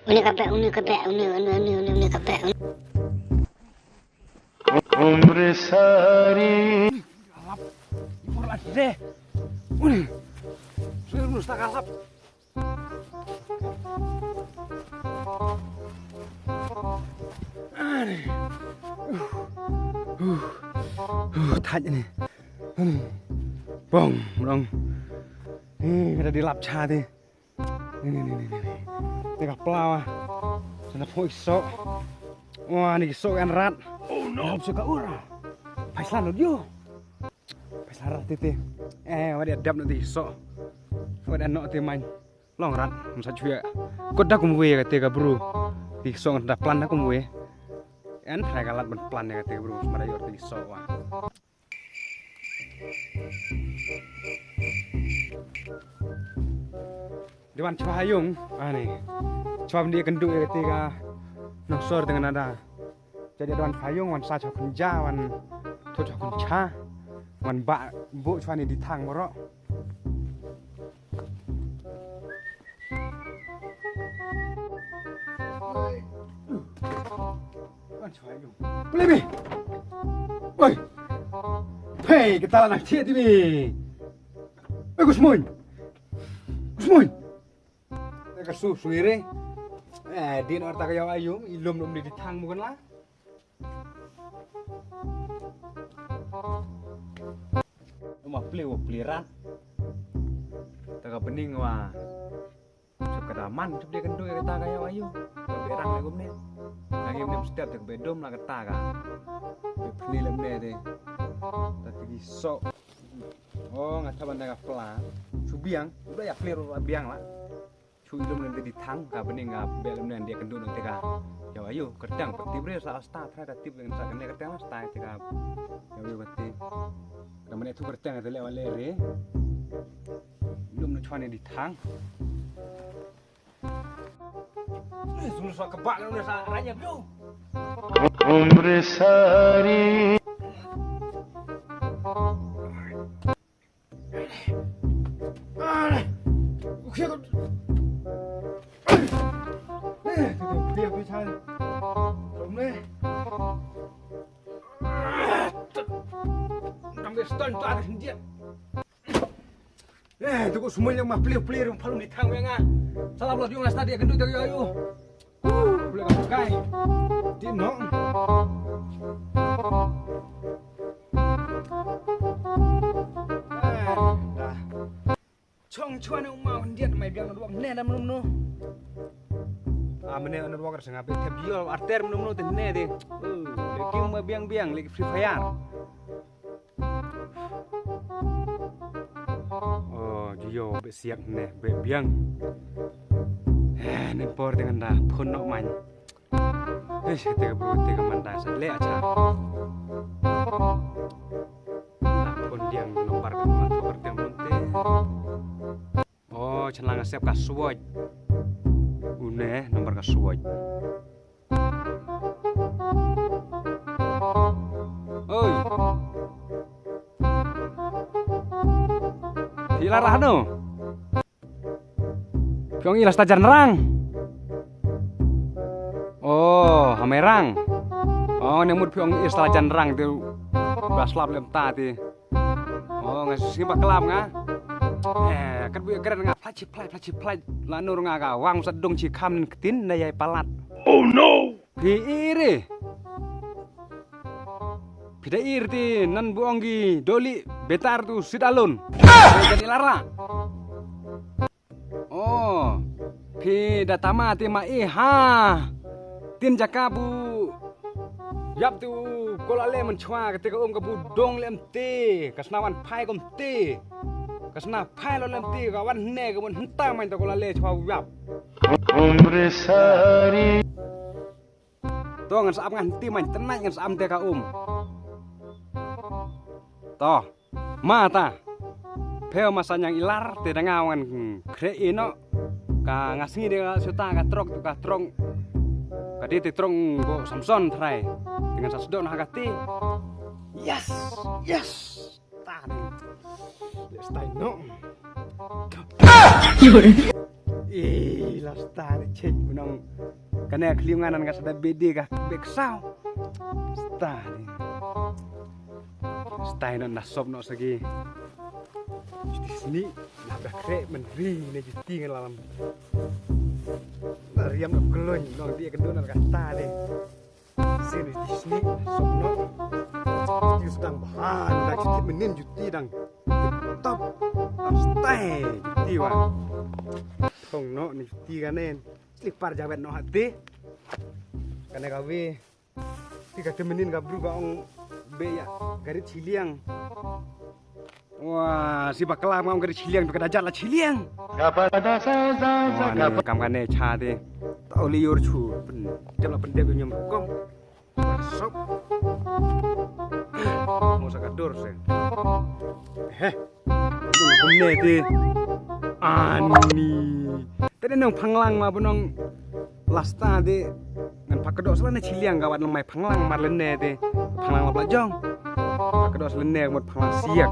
Uni kapek, uni kapek. उम्र सारी Kalap, impor lagi deh. Uni, saya mesti kalap. Tanya nih. Bong, dong. Nih, ada di lap cha nih. Nih. Ini kaplau ah. Sana po iso. Wah, ini iso kan rat. Oh no, suka ura. Paislan lo dia. Paislan rat titi. Wadi adab nanti iso. Wadi anak ti main. Long rat, masa cuy. Kau dah kumwe ketika bro. Iso nggak plan dah kumwe. Kan mereka lat berplan ya ketika bro. Semara yor ti iso wah. Dewan Cahayung, nih, coba dia genduk ya ketika nosor dengan nada. Jadi Dewan Cahayung, wan sa kunja, wan tu kunca, wan bu coba nih di tang borok. Dewan Cahayung, beli woi, hei kita anak cia tibi, Gusmoy. Susu ire, di luar tak kaya ayam, ilum di tang bukan lah. Rumah peliran, tak bening wah. Sekedaman, cuma dia kendu ya kita kaya ayam, berang lagi gumne, lagi gumne setiap tak bedom lah kita kan, beli lemne deh, tapi sok. Oh nggak tahu anda pelan, subiang, udah ya peluru biang lah. Cui ilum nanti di tang, kah bening kah belum nanti dia kendut nanti kah. Ya ayo kerjang, peti beri salah start, terhadap tip dengan sahaja kerjang lah start kah. Ya ayo peti. Kemudian itu kerjang itu lewat lere. Ilum nanti cuman di tang. Suruh soal kebak udah salah raya bro. उम्र सारी Dia bisa rumah sampai stun tu ada dia. Tu kok semuanya mah pelih-pelih yang paling di tang yang salah belas juga tadi gendut dari ayu. Boleh kau kai. Di nong. Chong chuan yang mau dia mai biang doang ne dam num. Mene anu wakar sengape tebiol arter menum tene de. Lagi mau biang-biang lagi free fire. Oh, Gio siap nih, biang. Nempor dengan dah pun nok man. Ketika bro, ketika manda sele aja. Nah, pun diang nomor ke mata berdiang monte. Oh, cenang siap kasuaj. Une nomor kasuaj. Oi. Dilarah no. Piong ilas tajar nerang. Oh, hamerang. Oh, nemut piong ilas tajar nerang tu. Baslap lem tadi. Oh, ngasih simpak kelam ngah. Kan bu keren ngah plaj lanur ngah gawang sedung cikam ketin nayai palat. Oh no. Iri. Bida irti nan buonggi doli betar tu sidalun. Jadi lara. Oh. Bida tamati mai ha. Tin jakabu. Yap tu kolale menchwa ketika kebu dong lem ti, kasnawan pai kom ti. Kasna pai lo lem ti kawan ne kemun hentang main tu kolale chwa yap. उम्र सारी Toh ngan saam nganti main tenang ngan saam teka Toh mata peo masanyang ilar tidak ngawan krei no ka ngasingi dia suta ka trong kadi ti trong go Samson try dengan sasudon hagati yes tan let's stay no lasta cek menong kena keliunganan ka sada bede ka beksau sta ni sta ino nasop no segi di sini nabrak krek menteri ne juti ngalam riam no keloñ no dia kenduna ka sta ni sini di sini nasop no juti sedang bahan dak juti menin juti dang top sta juti wa không nó ni ti kan en slipar jawet no hati kana kawe ti ka temenin ka bru ka ong be ya garit ciliang wah si bakla ngam garit ciliang tu kada jala ciliang kam kane cha te tau li yor chu pen jala pende ko nyam kom sop mo sa kador se ne te ani tadi nong panglang ma bunong lasta de ngan pakedok selane ciliang gawat lemai panglang marlene de panglang ma blajong pakedok selene mot panglang siak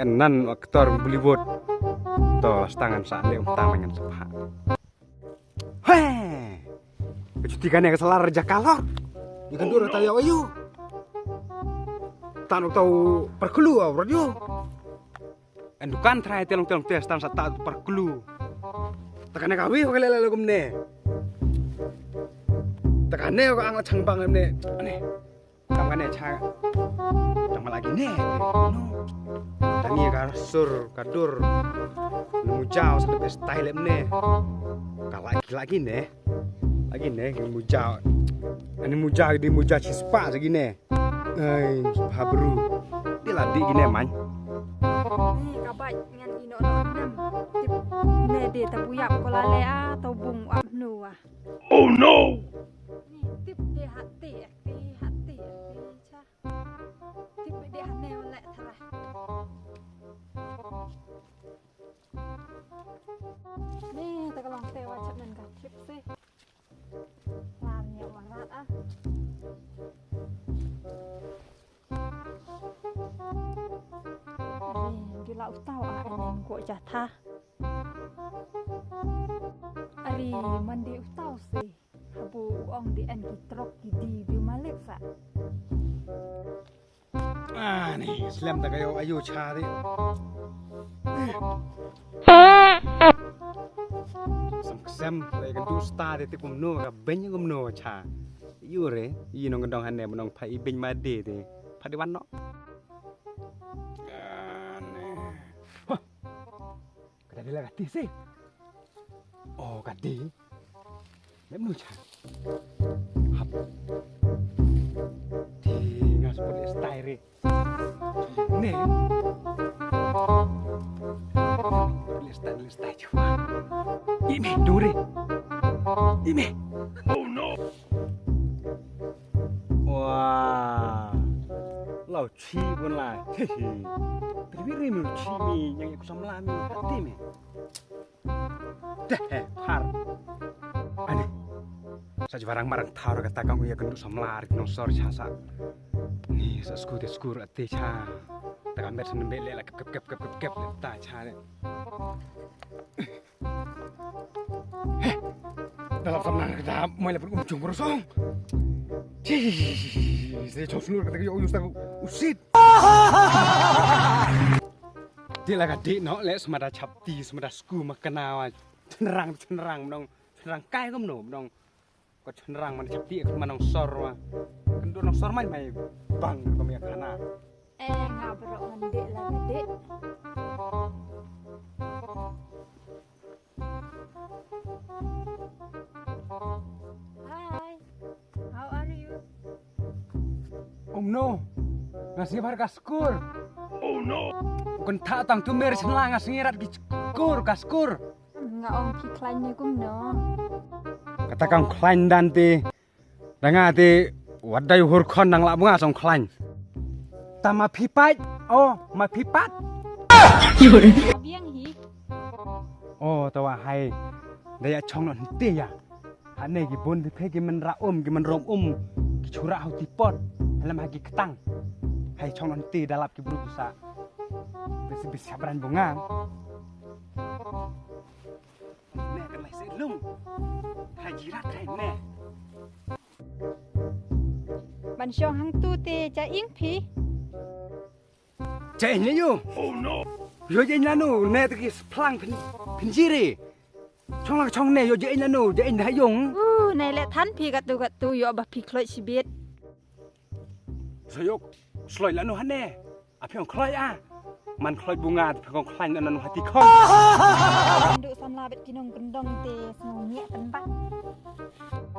enan aktor Bollywood to lastangan sak le tamangan sepa he kecutikane keselar jakalor ikan dur ta yo ayu tanuk tau perkelu radio endukan try telong tes tan sata perkelu tekane kawi kok lele gumne tekane kok ang changbang ne ane kamane cha tama lagi ne no tangi ka sur kadur nemu jauh sampai style ne lagi ne nemu jauh ani mujah di mujah cispa segini ai habru diladi gini man kabaj ngan ino nam tip ne de tabuyap kolale a tau bung ap nu ah. Oh no! Tip de hati cha. Tip de hane ole thara. Ni ta kalong tewa chap nan ka tip se. Lam ya warat ah. Gila utau anen ko jatha ari mandi utau se habu ong di an kitrok di malik sa nih slam ta kayo ayo cha di sam le kan tu sta de ti kum no ka ben kum no cha yu re yi no ngdong han ne monong phai ben ma de de phadi wan no kada dila gati sih oh gati lem nu cha hap di ngas poli style ne poli style cuma ini dure ini Oh no! wah lau chi pun lah terpilih mi chi mi yang ikut sama mi hati mi deh har aneh saja barang-barang tahu kata kamu ya kenduk sama lari nosor jasa nih seskur ati cha tekan ber senembel lek kep ta cha dalam sama kita mulai berujung berosong saya coba seluruh kata yo ustaz usit dia lah kadik no lek semada capti semada sku makana cenderang menong cenderang kai ko menong ko cenderang man capti manong sor wa kendo nong sor mai bang ko mi kana ngabro ngandek lah gadek Hi, how are you? no ngasih harga skur Oh no! kun tak tang tu mer senlang ngasih ngirat ki kaskur Nga ong ki klainnya kum no. kata kang klain dan ti dangati wadai hurkon nang lak bunga song klain tama pipat oh ma pipat Biang hi. oh tawa hai daya chong non ti ya hane ki bon pe ki men ra ki men rom ki curah hu ti pot halam hagi ketang hai chong non ti dalap ki buru bisa besi sabran bunga nek kan lai lung thai jirat thai nè ban xiong hang tu te cha ing phi chạy nhá yo Oh no! yo chạy nhá nu nè tao kia plang pin jiri trong nè yo chạy nhá nu chạy nhá yung ในแหละท่านพี่กะตูอยู่บ่พี่คลอยชีวิต sayok sloi lah nu hane apa yang kloi man kloi bunga tapi kong kloi nan hati kong ดูสำลาเบ็ดกินงกันดองเตสงเงียกันบัก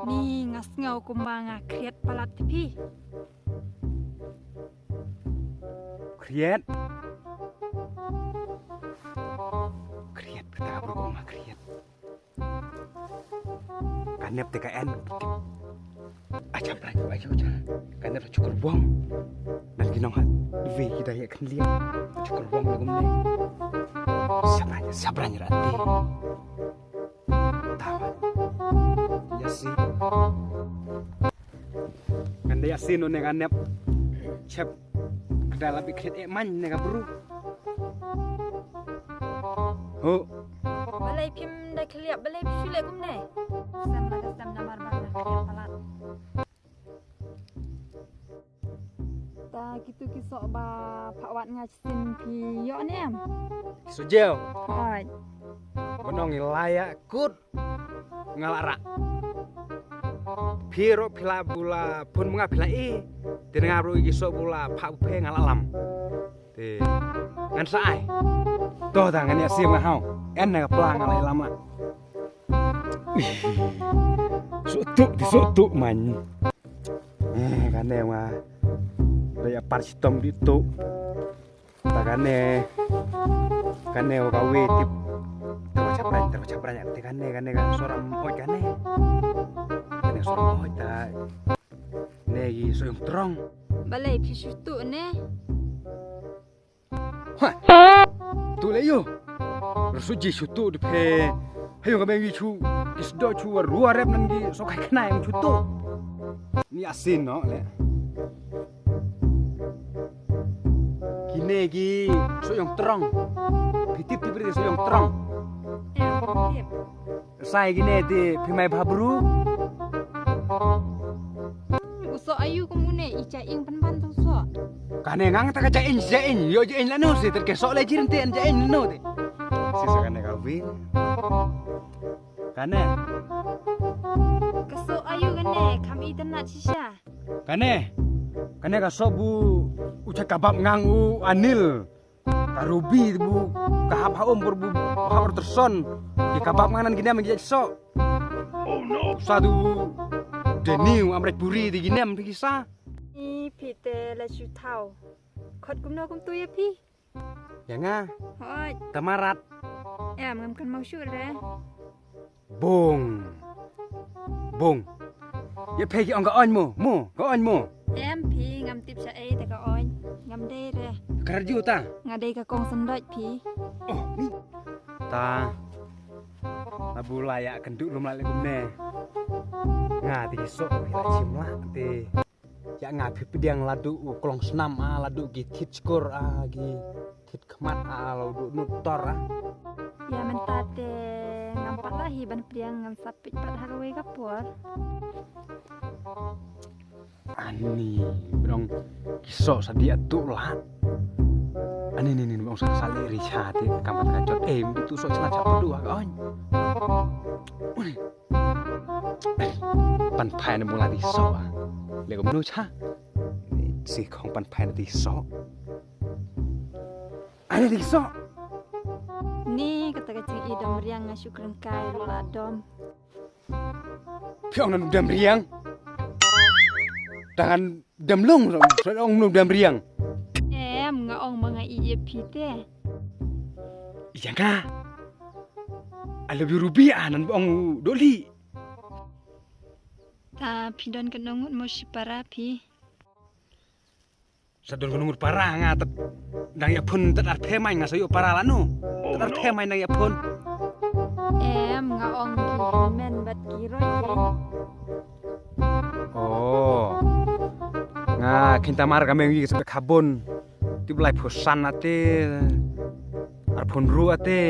นี่งัสเงากุมบางาเครียดประหลัดพี่ kriet betapa bergoma kriet kanep TKN aja belanja aja kanep cukur buang dan ginong hat dve hidayah kan liam cukur buang lagum ne sabranya rati tawa yasi kanda yasin no ne kanep cep kedala bikret man ne ka bro oh บะเลยพิมพ์ได้เคลียบบะเลยชื่อเลยกุมเน่ซัมมาดซัมนามารบาเคลียบประหลัดตาgitu kisok ba phawat ngasin pi yo nem sujel hai benong ilaya kut ngalara piro pila bula pun menga pila dengar ru kisok bula pak pe ngalalam te ngan sai to tangan ya sim ngahau en na plang ngalai lama sutuk man kan ne ma daya parsitom ditu takane kane o gawe tip terus capran ya kane kan soram oi kane soram oi ta negi soyong trong บะเลยพี่ชุตุเน่ tu le yo suji sutu de pe hayo ga bengi chu isdo chu ruwa rep nan gi so kai knai am chutu ni asin no le kine gi soyong trong pitip tipri soyong trong แอบเก็บ sai gine ti phimai bhabru อุโสอายุกุมเน่อีใจอิงปันๆตรงซอ kane ngang ta ka jain yo jain la no se ter ke so le jirin te jain no te sisa kane ka win kane กะโซอายุกันเน่คำอีตันนาชิชา kane ka so bu ucak kabab ngang u anil karubi bu kahap haum bu hawar terson ki kabab nganan gine mengi so Oh no! sadu deniu amret buri di ginem kisah นี่พี่เตและชูเทาขดกุมโนกุมตุยพี่ ya nga โอ้ย tamarat แอบงำกันเมาชื่อเลย bong ya pegi on ga on mo ga on mo แอมพี่งำติบชะเอแต่ก็อ้อยงำได้เลย karju ta งาได้กะกองสันดอยพี่ oh ni ta abu layak kenduk lum lek gumne nga ti sok la chim la te ya nga pipediang ladu kolong senam ladu gi tit skor gi tit kemat ladu nutor อย่ามันตาเตงำปัดละหีบันเปลียงงำสับปิดปัดฮักเวกับปวด ani dong kisok sadia tu lah ani ni bang sale richard kampat kacot itu sok celana cap dua kawan pan pai na mula di so le ko menu cha si khong pan pai na di so ani di so นี่กะตะกะจิงอีดอมเรียงงาชุกรังกายลุลาดอม Piang nan dam riang. Tangan dam lung ong nung dam riang. แอมงาอองมางาอีเยพีเต Iya ka. Lebih rupiah nan ong doli. ตาพี่ดอนกันนงุดโมชิปาราพี่ Sadon gunung parah ngatet. Nang ya pun tetar pemai ngasayo parah lanu. Tetar pemai nang ya pun. แอมงาอองกีแม่นบัดกีร้อยเจ Oh. Nga kinta mar kami ngi sampai kabon. Tibulai pusan ate. Arpun ru ate.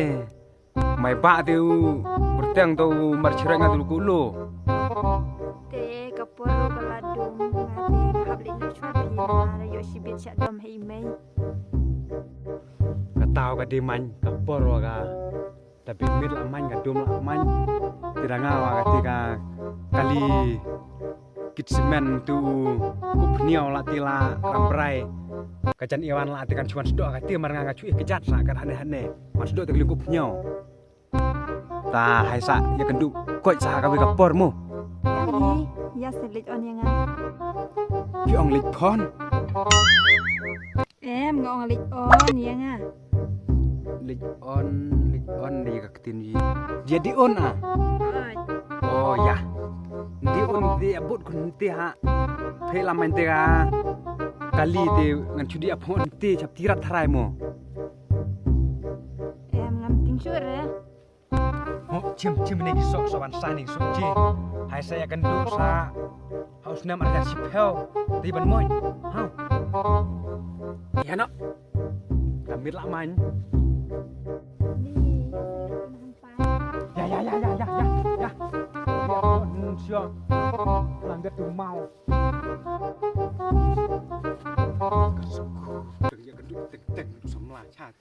Mai ba ate teng tu marcirai ngat dulu kulo. Te kaporo kaladum ngate habli na chwa bina yo sibit sak dom hei mai. Katau ka diman kaporo ka. Tapi mit la man ka dum la man. Tidak ngawa ketika kali kit semen tu kupniau la tila rambrai. Kacan iwan la tekan cuman sedok ka ti maranga ka cuih kejat sa kan hane-hane. Mas sedok tegling kupniau. Ta hai sa ya kendu koi sa ka ka pormu. Ni ya selit on yang Ki ong lik phon. em ngong lik on yang Lik on di ka ketin ji. Jadi on ah. Oh ya. Di on di abut kun ti ha. Phela main te ka. Kali te ngan chudi apon ti chap tirat tharai mo. em ngam ting sur ya. Oh, cim ni sok sowan sani sok ji. Hai saya akan duduk sa haus nam ada sipel di ban moy. Hau. Ya no. Kami lak main. Ni nampak. Ya. Ya. Biar sio. Langgar tu mau. Dia gendut tek tu semla chat.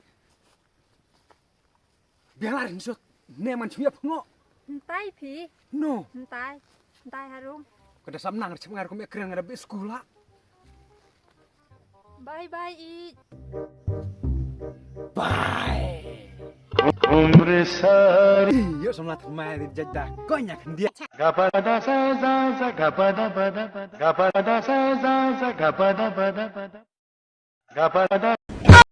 Biarlah insut. Neman cuy pengok. Entai pi. No. Entai harum. Kada samnang cengar ko me kreng ada be sekolah. Bye bye i. Bye. Umre sari. Yo samla tmai di jajah konyak dia. Gapada sa za za gapada pada pada. Gapada sa za za gapada pada pada. Gapada